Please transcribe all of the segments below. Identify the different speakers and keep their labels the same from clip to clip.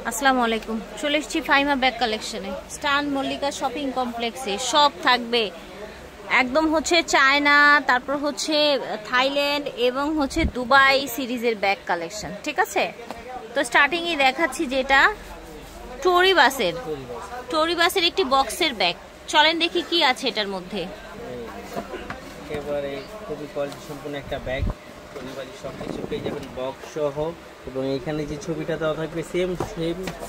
Speaker 1: আসসালামু আলাইকুম। চলে এসেছি ফাইমা ব্যাগ কালেকশনে, স্টান মল্লিকা শপিং কমপ্লেক্সে। সব থাকবে একদম হচ্ছে চায়না, তারপর হচ্ছে থাইল্যান্ড এবং হচ্ছে দুবাই সিরিজের ব্যাগ কালেকশন। ঠিক আছে, তো স্টার্টিংয়ে দেখাচ্ছি যেটা টোরি বাসের একটি বক্সের ব্যাগ। চলেন দেখি কি আছে এটার মধ্যে।
Speaker 2: একেবারে খুবই কোয়ালিটি সম্পন্ন একটা ব্যাগ, পরিবারের সব কিছু পেয়ে যাবেন বক্স সহ। এবং এখানে যে ছবিটা দেওয়া থাকবে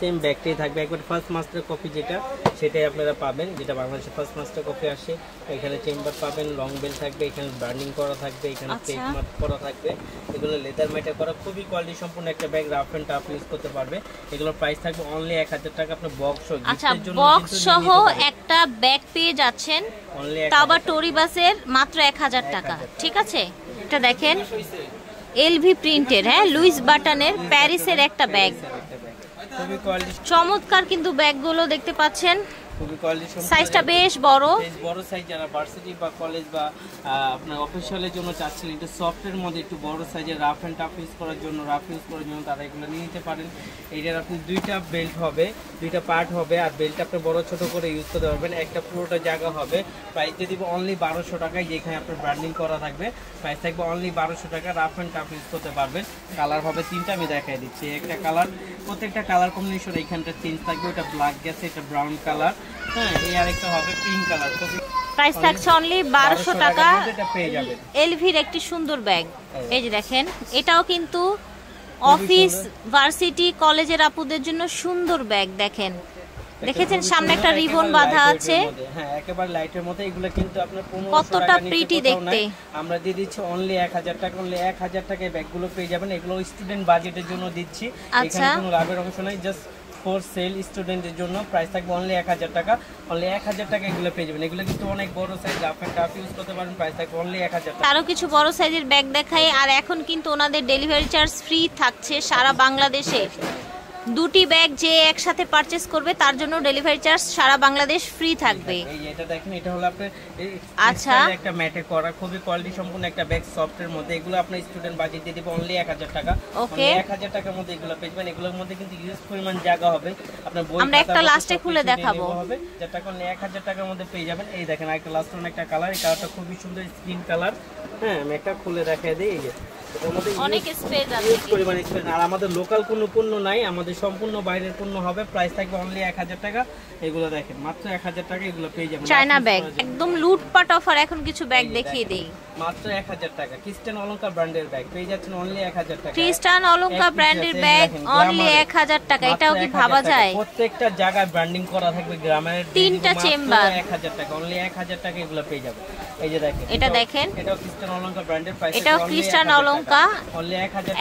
Speaker 2: সেম ব্যাগটাই থাকবে, একবার ফার্স্ট মাস্টার কপি যেটা সেটাই আপনারা পাবেন, যেটা বাংলাদেশে ফার্স্ট মাস্টার কপি আসে। এখানে চেম্বার পাবেন, লং বেল থাকবে, এখানে বার্নিং করা থাকবে, এখানে পেক মার্ক করা থাকবে। এগুলো লেদার ম্যাটে করা, খুবই কোয়ালিটি সম্পন্ন একটা bag, rough and tough use করতে পারবে। এগুলোর প্রাইস থাকবে অনলি 1000 টাকা। আপনার বক্স
Speaker 1: বক্স সহ একটা ব্যাগ পেয়ে যাচ্ছেন, তাও আবার টোরি বাসের, মাত্র 1000 টাকা। ঠিক আছে, এটা দেখেন এলভি প্রিন্টের, হ্যাঁ লুইস বাটনের প্যারিসের একটা ব্যাগ, চমৎকার কিন্তু ব্যাগগুলো দেখতে পাচ্ছেন। সাইজটা বেশ বড়
Speaker 2: সাইজ, যারা ভার্সিটি বা কলেজ বা আপনার অফিসিয়ালের জন্য চাচ্ছেন একটু সফটের মধ্যে একটু বড় সাইজের রাফ এন্ড টাফ ইউজ করার জন্য তারা এগুলো নিয়ে নিতে পারেন। এইটার আপনি দুইটা বেল্ট হবে, দুইটা পার্ট হবে, আর বেল্ট আপনি বড় ছোট করে ইউজ করতে পারবেন। একটা পুরোটা জায়গা হবে, প্রাইস দিয়ে দিব অনলি 1200 টাকায়, যেখানে আপনার ব্র্যান্ডিং করা থাকবে। প্রাইস থাকবে অনলি 1200 টাকা, রাফ এন্ড টাফ ইউজ করতে পারবেন। কালার হবে তিনটা, আমি দেখাই দিচ্ছি। একটা কালার, প্রত্যেকটা কালার কম্বিনেশন এখানটা চেঞ্জ থাকবে। ওটা ব্ল্যাক গেছে, এটা ব্রাউন কালার, হ্যাঁ এই আরেকটা হবে পিঙ্ক কালার।
Speaker 1: প্রাইস থাকছে অনলি 1200 টাকা। এলভির একটি সুন্দর ব্যাগ, এই যে দেখেন, এটাও কিন্তু অফিস ভার্সিটি কলেজের আপুদের জন্য সুন্দর ব্যাগ। দেখেছেন সামনে একটা রিবন বাঁধা আছে,
Speaker 2: হ্যাঁ একেবারে লাইটের মধ্যে। এগুলো কিন্তু আপনার
Speaker 1: কতটা প্রিটি দেখতে।
Speaker 2: আমরা দিয়ে দিচ্ছি অনলি 1000 টাকা, অনলি 1000 টাকায় ব্যাগগুলো পেয়ে যাবেন। এগুলো স্টুডেন্ট বাজেটের জন্য দিচ্ছি, এখানে কোনো লাভের অংশ নাই, জাস্ট ফর সেল স্টুডেন্টের জন্য। প্রাইস থাকবে অনলি 1000 টাকা, অনলি 1000 টাকা এগুলো পেয়ে যাবেন। এগুলো কিন্তু অনেক বড় size, rough and tough use করতে পারেন। প্রাইস থাকবে অনলি 1000 টাকা।
Speaker 1: আরো কিছু বড় সাইজের ব্যাগ দেখাই। আর এখন কিন্তু ওনাদের ডেলিভারি চার্জ ফ্রি থাকছে সারা বাংলাদেশে। দুটি ব্যাগ যে একসাথে পারচেজ করবে তার জন্য ডেলিভারি চার্জ সারা বাংলাদেশ ফ্রি থাকবে।
Speaker 2: এই এটা দেখেন, এটা হলো আপনার একটা ম্যাটে করা, খুবই কোয়ালিটি সম্পন্ন একটা ব্যাগ সফটের মধ্যে। এগুলো আপনার স্টুডেন্ট বাজেট দিয়ে দিব অনলি 1000 টাকা। ওকে, 1000 টাকার মধ্যে এগুলো পেয়ে যাবেন। এগুলোর মধ্যে কিন্তু ইউজ পরিমাণ জায়গা হবে, আপনার বই
Speaker 1: আমরা একটা লাস্টে খুলে দেখাবো
Speaker 2: হবে, যেটা কোন 1000 টাকার মধ্যে পেয়ে যাবেন। এই দেখেন আরেকটা লাস্ট একটা কালার, এই কালারটা খুবই সুন্দর স্কিন কালার। হ্যাঁ আমি একটা খুলে দেখাই দিই। এই যে
Speaker 1: অনেক স্পেস আছে,
Speaker 2: পরিমাণ স্পেস। আর আমাদের লোকাল কোনো পণ্য নাই, আমাদের সম্পূর্ণ বাইরের পণ্য হবে। প্রাইস থাকবে অনলি 1000 টাকা। এগুলো দেখেন মাত্র 1000 টাকা এগুলো পেয়ে যাবেন।
Speaker 1: চায়না ব্যাগ একদম লুটপাট অফার। এখন কিছু ব্যাগ দেখিয়ে দেই,
Speaker 2: মাত্র 1000 টাকা। ক্রিস্টান অলংকার ব্র্যান্ডের ব্যাগ পেয়ে যাচ্ছেন অনলি 1000 টাকা।
Speaker 1: ক্রিস্টান অলংকার ব্র্যান্ডের ব্যাগ অনলি 1000 টাকা। এটাও কি ভাবা যায়?
Speaker 2: প্রত্যেকটা জায়গায় ব্র্যান্ডিং করা থাকবে, গ্রামের
Speaker 1: তিনটা চেম্বার
Speaker 2: 1000 টাকা, অনলি 1000 টাকা এগুলো পেয়ে যাবেন। এই যে দেখেন,
Speaker 1: এটা দেখেন,
Speaker 2: এটাও ক্রিস্টান অলংকার ব্র্যান্ডের, প্রাইস
Speaker 1: এটাও ক্রিস্টান অলংকার,
Speaker 2: অনলি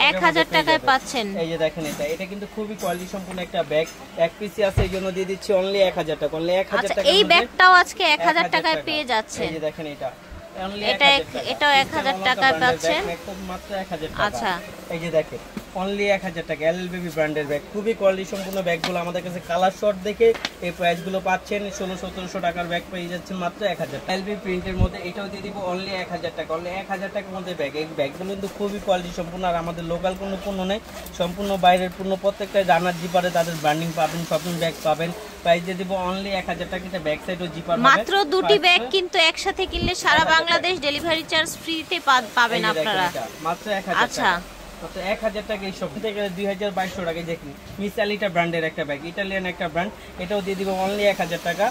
Speaker 1: 1000 টাকায় পাচ্ছেন।
Speaker 2: এই যে দেখেন, এটা কিন্তু খুবই কোয়ালিটি সম্পন্ন একটা ব্যাগ, এক পিসি আছে, এই জন্য দিয়ে দিচ্ছি অনলি 1000 টাকা, অনলি 1000 টাকা।
Speaker 1: এই ব্যাগটাও আজকে 1000 টাকায় পেয়ে যাচ্ছেন।
Speaker 2: এই যে দেখেন,
Speaker 1: এটাও 1000 টাকায় পাচ্ছেন,
Speaker 2: মাত্র 1000 টাকা।
Speaker 1: আচ্ছা
Speaker 2: এই যে দেখেন অনলি 1000 টাকা, এলএলবি ব্র্যান্ডের ব্যাগ, খুবই কোয়ালিটি সম্পন্ন ব্যাগগুলো আমাদের কাছে কালার শর্ট দেখে এই প্রাইসগুলো পাচ্ছেন। 1600-1700 টাকার ব্যাগ পেয়ে যাচ্ছেন মাত্র 1000 টাকা। এলএলবি প্রিন্টের মধ্যে এটাও দিয়ে দিব অনলি 1000 টাকা, অনলি 1000 টাকার মধ্যে ব্যাগ। এই ব্যাগগুলো কিন্তু খুবই কোয়ালিটি সম্পন্ন, আর আমাদের লোকাল কোনো পণ্য নেই, সম্পূর্ণ বাইরের পণ্য। প্রত্যেকটা রানার জিপারে তাদের ব্র্যান্ডিং পাবেন, শপিং ব্যাগ পাবেন। প্রাইস দিয়ে দিব অনলি 1000 টাকা। এটা ব্যাক সাইড ও জিপার
Speaker 1: মাত্র দুটি ব্যাগ, কিন্তু একসাথে কিনলে সারা বাংলাদেশ ডেলিভারি চার্জ ফ্রিতে পাবেন আপনারা,
Speaker 2: মাত্র 1000
Speaker 1: আচ্ছা
Speaker 2: তো 1000 টাকা। এই সব থেকে 2200 টাকায় দেখুন মিস আলিটা ব্র্যান্ডের একটা ব্যাগ, ইটালিয়ান একটা ব্র্যান্ড, এটাও দিয়ে দিব অনলি 1000 টাকা,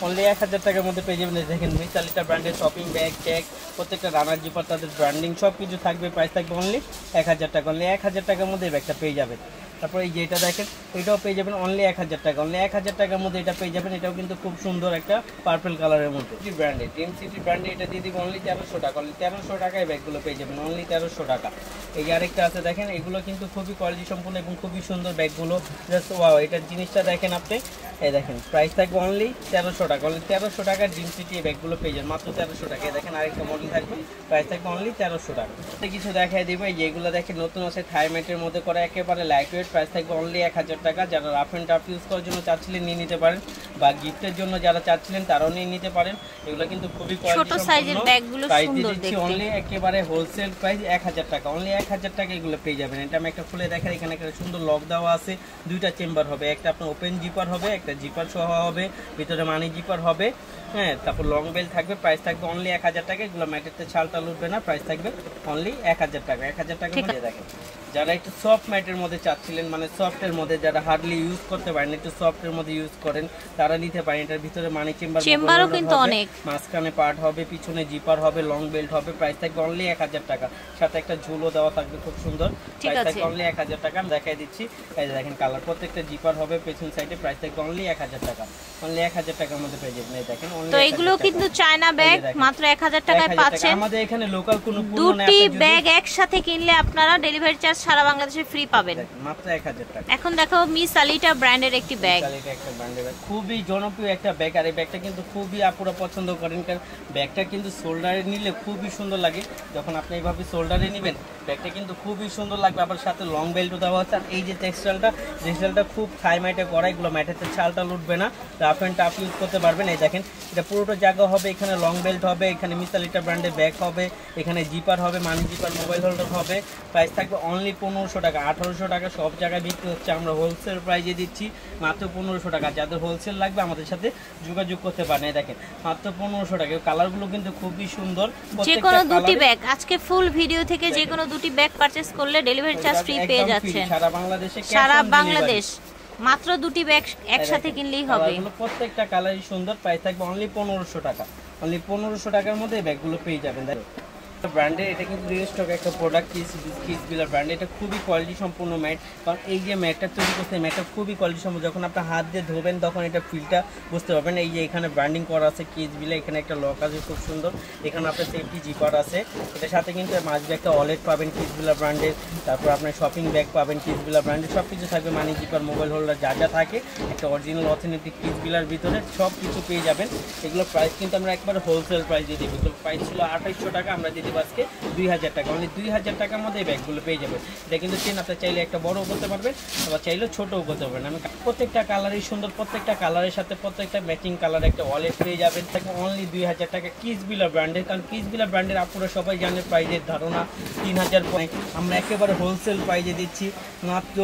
Speaker 2: অনলি 1000 টাকার মধ্যে পেয়ে যাবেন। দেখেন মিস আলিটা ব্র্যান্ডের শপিং ব্যাগ, ট্যাগ, প্রত্যেকটা রানার জিপার তাদের ব্র্যান্ডিং সব কিছু থাকবে। প্রাইস থাকবে অনলি 1000 টাকা, অনলি 1000 টাকার মধ্যে এই ব্যাগটা পেয়ে যাবেন। তারপর এই যে এটা দেখেন, এটাও পেয়ে যাবেন অনলি 1000 টাকা, অনলি 1000 টাকার মধ্যে এটা পেয়ে যাবেন। এটাও কিন্তু খুব সুন্দর একটা পার্পল কালারের মধ্যে ব্র্যান্ডের, ড্রিম সিটি ব্র্যান্ডে, এটা দিয়ে দিব অনলি 1300 টাকা, অনলি 1300 টাকায় ব্যাগগুলো পেয়ে যাবেন, অনলি 1300 টাকা। এই আরেকটা আছে দেখেন, এগুলো কিন্তু খুবই কোয়ালিটি সম্পন্ন এবং খুবই সুন্দর ব্যাগগুলো, জাস্ট ওয়াও। এটার জিনিসটা দেখেন আপনি, এই দেখেন প্রাইস থাকবে অনলি 1300 টাকা, অনলি 1300 টাকার ড্রিম সিটি এই ব্যাগগুলো পেয়ে যাবেন মাত্র 1300 টাকা। দেখেন আরেকটা মডেল থাকবে, প্রাইস থাকবে অনলি 1300 টাকা। কিছু দেখাই দিব, এই যেগুলো দেখেন নতুন আছে থাইম্যাটের মধ্যে করা, একেবারে লাইট ওয়েট, প্রাইস থাকবে অনলি 1000 টাকা। যারা রাফ অ্যান্ড টাফ ইউজ করার জন্য চাচ্ছিলেন নিয়ে নিতে পারেন, বা গিফটের জন্য যারা চাচ্ছিলেন তারাও নিয়ে নিতে পারেন। এগুলো কিন্তু খুবই
Speaker 1: ছোট সাইজের ব্যাগগুলো সুন্দর দেখতে,
Speaker 2: অনলি একেবারে হোলসেল প্রাইস 1000 টাকা, অনলি 1000 টাকা এগুলো পেয়ে যাবেন। এটা আমি একটা খুলে দেখাই, এখানে একটা সুন্দর লক দেওয়া আছে, দুইটা চেম্বার হবে, একটা আপনার ওপেন জিপার হবে, একটা জিপার সহ হবে, ভিতরে মানি জিপার হবে, হ্যাঁ, তারপর লং বেল থাকবে। প্রাইস থাকবে অনলি 1000 টাকা। এগুলো ম্যাটেতে ছালটা উঠবে না, প্রাইস থাকবে অনলি 1000 টাকা। 1000 টাকা মধ্যে দেখেন। যারা একটু সফট ম্যাটের মধ্যে চাচ্ছিলেন, মানে সফটের মধ্যে যারা হার্ডলি ইউজ করতে পারেন, একটু সফটের মধ্যে ইউজ করেন, তারা নিতে পারেন। এটার ভিতরে মানি চেম্বারও কিন্তু অনেক, মাঝখানে পার্ট হবে, পিছনে জিপার হবে, লং বেল্ট হবে। প্রাইস থাকবে অনলি 1000 টাকা, সাথে একটা ঝুলও দেওয়া থাকবে খুব সুন্দর। প্রাইস থাকবে অনলি 1000 টাকা। আমি দেখাই দিচ্ছি, এই যে দেখেন কালার, প্রত্যেকটা জিপার হবে পেছন সাইডে। প্রাইস থাকবে অনলি 1000 টাকা, অনলি 1000 টাকার মধ্যে পেয়ে যাবেন। এই দেখেন,
Speaker 1: তো এগুলো কিন্তু চায়না ব্যাগ মাত্র 1000 টাকায় পাচ্ছেন।
Speaker 2: আমাদের এখানে লোকাল কোনো
Speaker 1: দুটি ব্যাগ একসাথে কিনলে আপনারা ডেলিভারি চার্জ সারা বাংলাদেশে ফ্রি পাবেন,
Speaker 2: মাত্র 1000 টাকা।
Speaker 1: এখন দেখো মিস আলিটা ব্র্যান্ডের একটি ব্যাগ,
Speaker 2: একটা ব্র্যান্ডের ব্যাগ, খুবই জনপ্রিয় একটা ব্যাগ। আর এই ব্যাগটা কিন্তু খুবই আপুরা পছন্দ করেন, কারণ ব্যাগটা কিন্তু শোল্ডারে নিলে খুবই সুন্দর লাগে। যখন আপনি এইভাবে শোল্ডারে নেবেন, ব্যাগটা কিন্তু খুবই সুন্দর লাগবে। আবার সাথে লং বেল্টও দেওয়া আছে। আর এই যে টেক্সটাইলটা খুব থাই মাইটে করা, এগুলো ম্যাটেতে ছালটা লুটবে না, রাফ অ্যান্ড টাফ ইউজ করতে পারবেন। এই দেখেন, এটা পুরোটা জায়গা হবে, এখানে লং বেল্ট হবে, এখানে মিস আলিটা ব্র্যান্ডের ব্যাগ হবে, এখানে জিপার হবে, মানি জিপার, মোবাইল হোল্ডার হবে। প্রাইস থাকবে অনলি 1500 টাকা। 1800 টাকা সব জায়গায় বিক্রি হচ্ছে, আমরা হোলসেল প্রাইসে দিচ্ছি মাত্র 1500 টাকা। যাদের হোলসেল লাগবে আমাদের সাথে যোগাযোগ করতে পারেন। দেখেন মাত্র 1500 টাকা। কালারগুলো কিন্তু খুবই সুন্দর।
Speaker 1: যে কোনো দুটি ব্যাগ, আজকে ফুল ভিডিও থেকে যে কোনো দুটি ব্যাগ পারচেজ করলে ডেলিভারি চার্জ ফ্রি পেয়ে যাচ্ছেন
Speaker 2: সারা বাংলাদেশে,
Speaker 1: সারা বাংলাদেশ। মাত্র দুটি ব্যাগ একসাথে কিনলেই হবে।
Speaker 2: প্রত্যেকটা কালারই সুন্দর। প্রাইস থাকবে অনলি 1500 টাকা, অনলি 1500 টাকার মধ্যে এই ব্যাগগুলো পেয়ে যাবেন। ব্র্যান্ডের এটা কিন্তু রিস্টক একটা প্রোডাক্ট, কিসবিলা ব্র্যান্ড। এটা খুবই কোয়ালিটি সম্পূর্ণ ম্যাট, কারণ এই যে ম্যাটটা তৈরি করতে, ম্যাটটা খুবই কোয়ালিটি সম্পূর্ণ। যখন আপনার হাত দিয়ে ধোবেন তখন এটা ফিলটা বুঝতে পারবেন। এই যে এখানে ব্র্যান্ডিং করা আছে কিসবিলা, এখানে একটা লক আছে খুব সুন্দর, এখানে আপনার সেফটি জিপার আছে। এটার সাথে কিন্তু মাঝে একটা ওয়ালেট পাবেন কিসবিলা ব্র্যান্ডের, তারপর আপনার শপিং ব্যাগ পাবেন কিসবিলা ব্র্যান্ডের, সব কিছু থাকবে, মানি জিপার, মোবাইল হোল্ডার, যা যা থাকে একটা অরিজিনাল অথেন্টিক কিসবিলার ভিতরে সব কিছু পেয়ে যাবেন। এগুলো প্রাইস কিন্তু আমরা একবার হোলসেল প্রাইস দিয়ে দেবো। এগুলো প্রাইস ছিল 2800 টাকা, আমরা দিয়ে দেবো আজকে 2000 টাকা, অনলি 2000 টাকার মধ্যে এই ব্যাগগুলো পেয়ে যাবেন। এটা কিন্তু চেন আপনি চাইলে একটা বড়ও করতে পারবেন, আবার চাইলে ছোটও করতে পারবেন। আমি প্রত্যেকটা কালারই সুন্দর, প্রত্যেকটা কালারের সাথে প্রত্যেকটা ম্যাচিং কালার একটা ওয়ালেট পেয়ে যাবেন। তাকে অনলি 2000 টাকা কিসবিলা ব্র্যান্ডের, কারণ কিসবিলা ব্র্যান্ডের আপনারা সবাই জানেন প্রাইজের ধারণা 3000 পয়েন্ট, আমরা একেবারে হোলসেল প্রাইজে দিচ্ছি মাত্র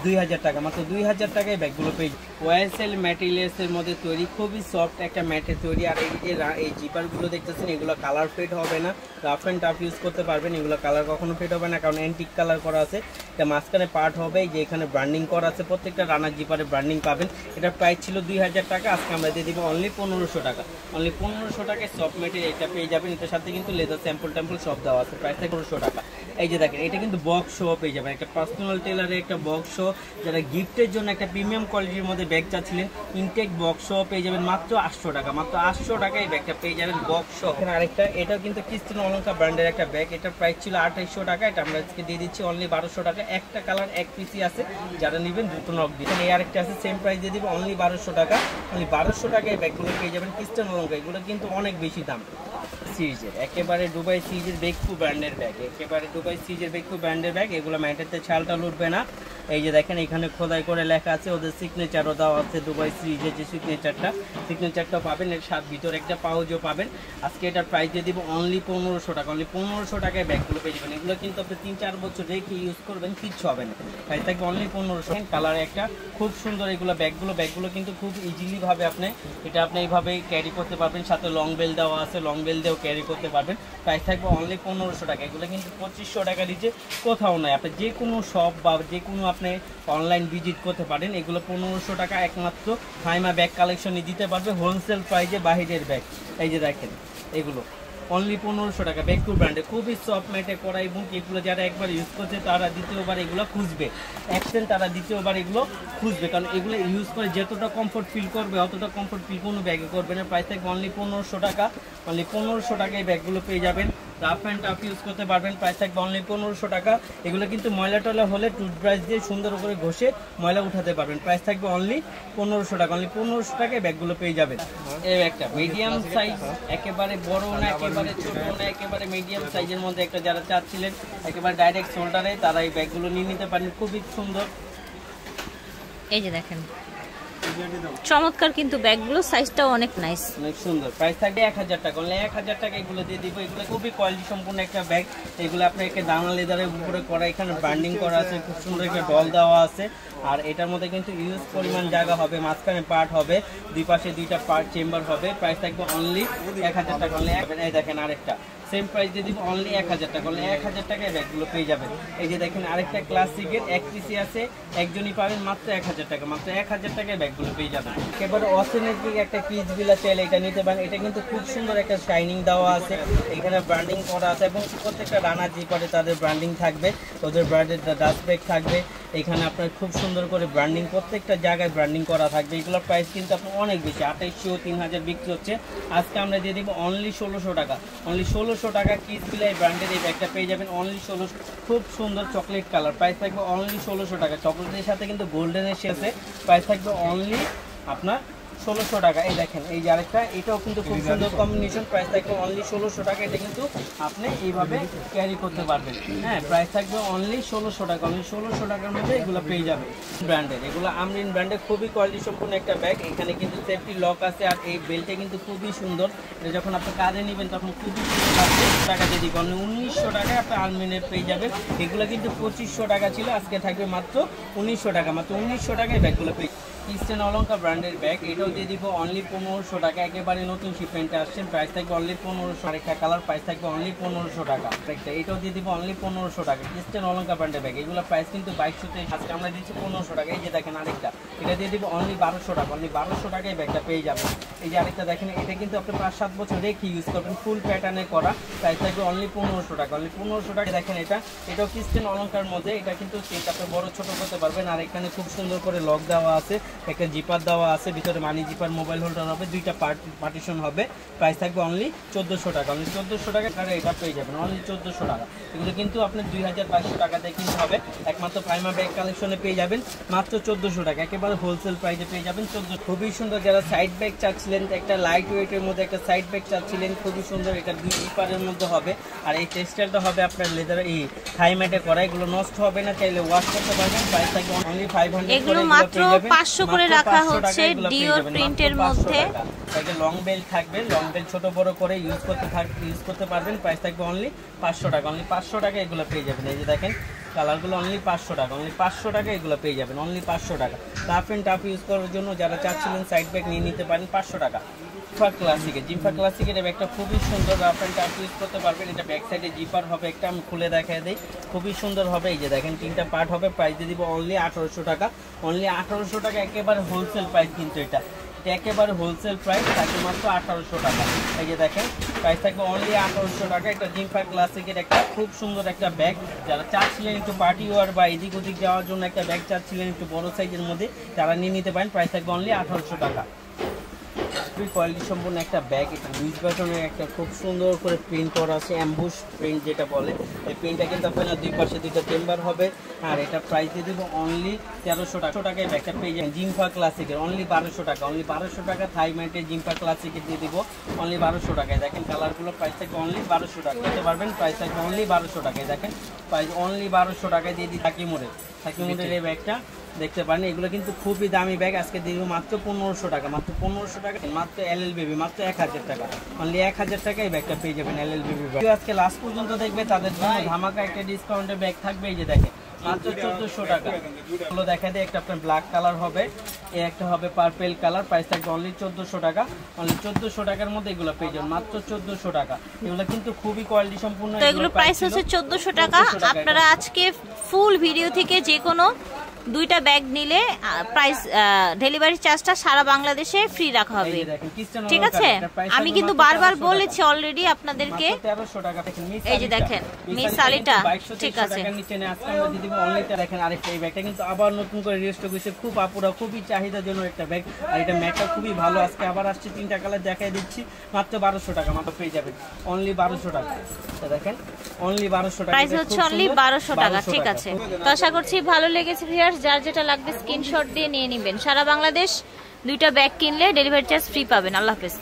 Speaker 2: 2000 টাকা, মাত্র 2000 টাকায় ব্যাগগুলো পেয়ে। ওয়াইএসএল ম্যাটেরিয়ালসের মধ্যে তৈরি, খুবই সফট একটা ম্যাটের তৈরি। আর এই যে এই জিপারগুলো দেখতেছেন, এগুলো কালার ফেড হবে না, রাফ অ্যান্ড টাফ ইউজ করতে পারবেন। এগুলো কালার কখনো ফেড হবে না, কারণ অ্যান্টিক কালার করা আছে। এটা মাঝখানে পার্ট হবে, যে এখানে ব্র্যান্ডিং করা আছে, প্রত্যেকটা রানার জিপারে ব্র্যান্ডিং পাবেন। এটার প্রাইস ছিল 2000 টাকা, আজকে আমরা দিয়ে দিব অনলি 1500 টাকা, অনলি 1500 টাকায় সফট ম্যাটেরিয়াল এটা পেয়ে যাবেন। এটার সাথে কিন্তু লেদার স্যাম্পল ট্যাম্পল সব দেওয়া আছে, প্রাইস 1500 টাকা। এই যে দেখেন, এটা কিন্তু বক্স শো পেয়ে যাবেন, একটা পার্সোনাল টেলারের একটা বক্স শো। যারা গিফটের জন্য একটা প্রিমিয়াম কোয়ালিটির মধ্যে ব্যাগ চাচ্ছিলেন, ইনটেক বক্স শো পেয়ে যাবেন মাত্র 800 টাকা, মাত্র 800 টাকায় ব্যাগটা পেয়ে যাবেন বক্স শো। এখানে আরেকটা, এটাও কিন্তু ক্রিস্টিয়ান অলঙ্কার ব্র্যান্ডের একটা ব্যাগ, এটার প্রাইস ছিল 2800 টাকা, এটা আমরা আজকে দিয়ে দিচ্ছি অনলি 1200 টাকা। একটা কালার এক পিসি আছে, যারা নেবেন দ্রুত নক দিবেন। এই আরেকটা আছে, সেম প্রাইস দিয়ে দিব অনলি 1200 টাকা, অনলি 1200 টাকায় ব্যাগগুলো পেয়ে যাবেন ক্রিস্টিয়ান অলঙ্কার। এগুলো কিন্তু অনেক বেশি দাম সিরিজের, একেবারে দুবাই সিরিজের বেকফু ব্র্যান্ডের ব্যাগ, একেবারে দুবাই সিরিজের বেকফু ব্র্যান্ডের ব্যাগ। এগুলো ম্যাটেতে ছালটা লুটবে না। এই যে দেখেন, এখানে খোদাই করে লেখা আছে, ওদের সিগনেচারও দেওয়া আছে, দুবাই সিরিজের যে সিগনেচারটা পাবেন। এর সাথে ভিতরে একটা পাউচও পাবেন। আজকে এটার প্রাইস দিয়ে দিব অনলি 1500 টাকা, অনলি 1500 টাকায় ব্যাগগুলো পেয়ে যাবেন। এগুলো কিন্তু আপনি 3-4 বছর রেখে ইউজ করবেন, কিচ্ছু হবে না। প্রাইস থাকবে অনলি 1500। কালার একটা খুব সুন্দর এগুলো ব্যাগগুলো কিন্তু খুব ইজিলি ভাবে আপনি এইভাবে ক্যারি করতে পারবেন। সাথে লং বেল দেওয়া আছে, লং বেল দিয়েও ক্যারি করতে পারবেন। প্রাইস থাকবে অনলি 1500 টাকা। এগুলো কিন্তু 2500 টাকা নিচে কোথাও নাই। আপনি যে কোনো শপ বা যে কোনো আপনি অনলাইন ভিজিট করতে পারেন। এগুলো 1500 টাকা একমাত্র ফাইমা ব্যাগ কালেকশনে দিতে পারবে হোলসেল প্রাইজে বাহিরের ব্যাগ। এই যে দেখেন, এগুলো অনলি 1500 টাকা, বেকফু ব্র্যান্ডে, খুবই সফট ম্যাটে করা। এবং এগুলো যারা একবার ইউজ করছে তারা দ্বিতীয়বার এগুলো খুঁজবে, অ্যাকসেন্ট তারা দ্বিতীয়বার এগুলো খুঁজবে, কারণ এগুলো ইউজ করে যতটা কমফোর্ট ফিল করবে অতটা কমফোর্ট ফিল কোনো ব্যাগে করবে না। প্রাইস থাকবে অনলি 1500 টাকা, অনলি 1500 টাকায় ব্যাগগুলো পেয়ে যাবেন। রাফ অ্যান্ড টাফ ইউজ করতে পারবেন। প্রাইস থাকবে অনলি 1500 টাকা। এগুলো কিন্তু ময়লা টয়লা হলে টুথব্রাশ দিয়ে সুন্দর করে ঘষে ময়লা উঠাতে পারবেন। প্রাইস থাকবে অনলি 1500 টাকা, অনলি 1500 টাকায় ব্যাগগুলো পেয়ে যাবেন। এই একটা মিডিয়াম সাইজ, একেবারে বড় না একেবারে ছোট না, একেবারে মিডিয়াম সাইজের মধ্যে একটা যারা চাচ্ছিলেন একেবারে ডাইরেক্ট শোল্ডারে, তারা এই ব্যাগগুলো নিয়ে নিতে পারেন। খুবই সুন্দর,
Speaker 1: এই যে দেখেন চমৎকার কিন্তু ব্যাগগুলো, সাইজটাও অনেক নাইস,
Speaker 2: অনেক সুন্দর। প্রাইস থাকবে 1000 টাকা, অনলি 1000 টাকা এগুলো দিয়ে দিব। এগুলো খুবই কোয়ালিটি সম্পূর্ণ একটা ব্যাগ। এগুলো আপনার একটা দানা লেদারের উপরে করা, এখানে ব্র্যান্ডিং করা আছে, খুব সুন্দর একটা ডল দেওয়া আছে। আর এটার মধ্যে কিন্তু ইউজ পরিমাণ জায়গা হবে, মাঝখানে পার্ট হবে, দুই পাশে দুইটা পার্ট চেম্বার হবে। প্রাইস থাকবে অনলি 1000 টাকা। অনলি এই দেখেন আরেকটা সেম প্রাইস দিয়ে দিব, অনলি 1000 টাকা। অনলি 1000 টাকায় ব্যাগগুলো পেয়ে যাবেন। এই যে দেখেন আরেকটা ক্লাসিকের এক পিসি আছে, একজনই পাবেন মাত্র 1000 টাকা। মাত্র 1000 টাকায় ব্যাগগুলো পেয়ে যাবেন। একেবারে অথেন্টিক একটা পিস বিলা চাইলে এটা নিতে পারেন। এটা কিন্তু খুব সুন্দর একটা শাইনিং দেওয়া আছে, এখানে ব্র্যান্ডিং করা আছে এবং প্রত্যেকটা রানার জিপারে তাদের ব্র্যান্ডিং থাকবে, ওদের ব্র্যান্ডের ডাস্ট ব্যাগ থাকবে। এখানে আপনার খুব সুন্দর করে ব্র্যান্ডিং, প্রত্যেকটা জায়গায় ব্র্যান্ডিং করা থাকবে। এগুলোর প্রাইস কিন্তু আপনার অনেক বেশি, 2800 3000 বিক্রি হচ্ছে। আজকে আমরা দিয়ে দিব অনলি 1600 টাকা। অনলি 1600 টাকা কিস বিলাই ব্র্যান্ডের এই ব্যাগটা পেয়ে যাবেন অনলি 1600। খুব সুন্দর চকলেট কালার, প্রাইস থাকবে অনলি 1600 টাকা। চকলেটের সাথে কিন্তু গোল্ডেনের শেষে প্রাইস থাকবে অনলি আপনার 1600 টাকা। এই দেখেন এই যে আরেকটা, এটাও কিন্তু খুব সুন্দর কম্বিনেশন, প্রাইস থাকবে অনলি 1600 টাকা। এটা কিন্তু আপনি এইভাবে ক্যারি করতে পারবেন। হ্যাঁ, প্রাইস থাকবে অনলি 1600 টাকা। অনলি 1600 টাকার মধ্যে এগুলো পেয়ে যাবে ব্র্যান্ডের। এগুলো আমরিন ব্র্যান্ডের খুবই কোয়ালিটি সম্পূর্ণ একটা ব্যাগ। এখানে কিন্তু সেফটি লক আছে, আর এই বেল্টটা কিন্তু খুবই সুন্দর। এটা যখন আপনি কাঁধে নেবেন তখন খুবই টাকা দিয়ে দিবেন। 1900 টাকায় আপনি আমরিনের পেয়ে যাবেন। এগুলো কিন্তু 2500 টাকা ছিল, আজকে থাকবে মাত্র 1900 টাকা। মাত্র 1900 টাকায় ব্যাগগুলো পেয়ে ইস্টার্ন অলঙ্কার ব্র্যান্ডের ব্যাগ, এটাও দিয়ে দিব অনলি 1500 টাকা। একেবারে নতুন শিপমেন্টে আসছেন, প্রাইস থাকবে অনলি 1500। আরেকটা কালার, প্রাইস থাকবে অনলি 1500 টাকা। এটাও দিয়ে দিব অনলি 1500 টাকা। ইস্টার্ন অলঙ্কার ব্র্যান্ডের ব্যাগ, এগুলো প্রাইস কিন্তু 2200, আজকে আমরা দিচ্ছি 1500 টাকা। এই যে দেখেন আরেকটা, এটা দিয়ে দিব অনলি 1200 টাকা। অনলি 1200 টাকায় ব্যাগটা পেয়ে যাবেন। এই যে আরেকটা দেখেন, এটা কিন্তু আপনি 5-7 বছর রেখে ইউজ করবেন, ফুল প্যাটার্নে করা, প্রাইস থাকবে অনলি 1500 টাকা। অনলি 1500 টাকা। দেখেন এটাও ইস্টার্ন অলঙ্কার মধ্যে, এটা কিন্তু আপনি বড় ছোট করতে পারবেন। আর এখানে খুব সুন্দর করে লক দেওয়া আছে, একটা জিপার দেওয়া আছে, ভিতরে মানি জিপার, মোবাইল হোল্ডার হবে, দুইটা পার্টিশন হবে। প্রাইস থাকবে অনলি 1400 টাকা। অনলি 1400 টাকা এটা পেয়ে যাবেন অনলি 1400 টাকা। এগুলো কিন্তু আপনার 2200 টাকা দিয়ে কিনতে হবে, একমাত্র ফাইমা ব্যাগ কালেকশনে পেয়ে যাবেন মাত্র 1400 টাকা। একেবারে হোলসেল প্রাইসে পেয়ে যাবেন 1400। খুবই সুন্দর, যারা সাইড ব্যাগ চাচ্ছিলেন, একটা লাইট ওয়েটের মধ্যে একটা সাইড ব্যাগ চাচ্ছিলেন, খুবই সুন্দর। এটা 2 জিপারের মধ্যে হবে, আর এই টেক্সটাইলটা হবে আপনার লেদার এই থাই ম্যাটে করা। এগুলো নষ্ট হবে না, চাইলে ওয়াশ করতে পারবেন। প্রাইস থাকবে অনলি 500।
Speaker 1: এগুলো মাত্র 500 করে রাখা হচ্ছে ডিওর প্রিন্টের মধ্যে।
Speaker 2: একটা লং বেল্ট থাকবে, লং বেল্ট ছোট বড় করে ইউজ করতে পারবেন। প্রাইস থাকবে অনলি 500 টাকা। অনলি 500 টাকা এগুলো পেয়ে যাবেন। এই যে দেখেন কালারগুলো অনলি 500 টাকা। অনলি 500 টাকা এগুলো পেয়ে যাবেন অনলি 500 টাকা। টাফ এন্ড টাফ ইউজ করার জন্য যারা চাচ্ছিলেন সাইড ব্যাগ নিয়ে নিতে পারেন 500 টাকা। জিম্ফা ক্লাসিকের ব্যাগটা খুবই সুন্দর, রাফ এন্ড টাফ ইউজ করতে পারবেন। এটা ব্যাক সাইডে জিপার হবে, একটা আমি খুলে দেখায় দিই, খুবই সুন্দর হবে। এই যে দেখেন 3টা পার্ট হবে। প্রাইস দিয়ে দিব অনলি 1800 টাকা। অনলি 1800 টাকা, একেবারে হোলসেল প্রাইস কিন্তু এটা একেবারে হোলসেল প্রাইস থাকবে মাত্র 1800 টাকা। এই যে দেখেন প্রাইস থাকবে অনলি 1800 টাকা। একটা জিম্ফা ক্লাসিকের একটা খুব সুন্দর একটা ব্যাগ, যারা চাচ্ছিলেন একটু পার্টি ওয়ার বা এদিক ওদিক যাওয়ার জন্য একটা ব্যাগ চাচ্ছিলেন একটু বড় সাইজের মধ্যে, তারা নিয়ে নিতে পারেন। প্রাইস থাকবে অনলি 1800 টাকা। খুবই কোয়ালিটি সম্পূর্ণ একটা ব্যাগ। এটা লুইস বাটনের একটা খুব সুন্দর করে প্রিন্ট করা আছে, অ্যাম্বুশ প্রিন্ট যেটা বলে। এই প্রিন্টটা কিন্তু আপনার দুই পাশে দুইটা চেম্বার হবে। আর এটা প্রাইস দিয়ে দেবো অনলি 1300 টাকা। টাকায় ব্যাগটা পেয়ে যাবেন জিম্ফা ক্লাসিকের অনলি 1200 টাকা। অনলি 1200 টাকা থাই ম্যাটের জিম্ফা ক্লাসিকের দিয়ে দিব অনলি 1200 টাকায়। দেখেন কালারগুলো, প্রাইস থাকবে অনলি 1200 টাকা দিতে পারবেন। প্রাইস থাকবে অনলি 1200 টাকায়। দেখেন প্রাইস অনলি 1200 টাকায় দিয়ে দিই। থাকিমুরের এই ব্যাগটা দেখতে পারেন। এগুলো কিন্তু খুবই দামি ব্যাগ, আজকে দিব মাত্র 1500 টাকা। মাত্র 1500 টাকা, মাত্র এলএল বেবি, মাত্র 1000 টাকা। অনলি 1000 টাকা এই ব্যাগটা পেয়ে যাবেন এলএল বেবি ব্যাগ। আজকে লাস্ট পর্যন্ত দেখবে, তাদের জন্য ধামাকা একটা ডিসকাউন্টের ব্যাগ থাকবে। এই যে দেখেন মাত্র 1400 টাকা। এগুলো দেখা দেয়, একটা আপনার ব্ল্যাক কালার হবে, একটা হবে পার্পেল কালার। প্রাইস থাকবে অনলি 1400 টাকা। অনলি 1400 টাকার মধ্যে এগুলো পেয়ে যাবেন মাত্র 1400 টাকা। এগুলো কিন্তু খুবই কোয়ালিটি সম্পূর্ণ।
Speaker 1: তো এগুলো প্রাইস হচ্ছে 1400 টাকা। আপনারা আজকে ফুল ভিডিও থেকে যে কোনো দুইটা ব্যাগ নিলে প্রাইস ডেলিভারি চার্জটা সারা বাংলাদেশে ফ্রি রাখা হবে, ঠিক আছে? আমি কিন্তু বারবার বলেছি অলরেডি আপনাদেরকে।
Speaker 2: 1300 টাকা।
Speaker 1: এই যে দেখেন মিস আলিটা, ঠিক আছে।
Speaker 2: দেখেন আরেকটা এই ব্যাগটা কিন্তু আবার নতুন করে রিস্টক হয়েছে, খুব আপুরা খুবই চাহিদার জন্য একটা ব্যাগ। আর এটা ম্যাটটা খুবই ভালো, আজকে আবার আসছে 3টা কালার দেখাই দিচ্ছি। মাত্র 1200 টাকা মাত্র পেয়ে যাবেন অনলি 1200 টাকা। দেখেন অনলি 1200 টাকা,
Speaker 1: প্রাইস হচ্ছে অনলি 1200 টাকা, ঠিক আছে? তো আশা করছি ভালো লেগেছে ভিউয়ার্স। যার যেটা লাগবে স্ক্রিনশট দিয়ে নিয়ে নেবেন। সারা বাংলাদেশ দুইটা ব্যাগ কিনলে ডেলিভারি চার্জ ফ্রি পাবেন। আল্লাহ হাফেজ।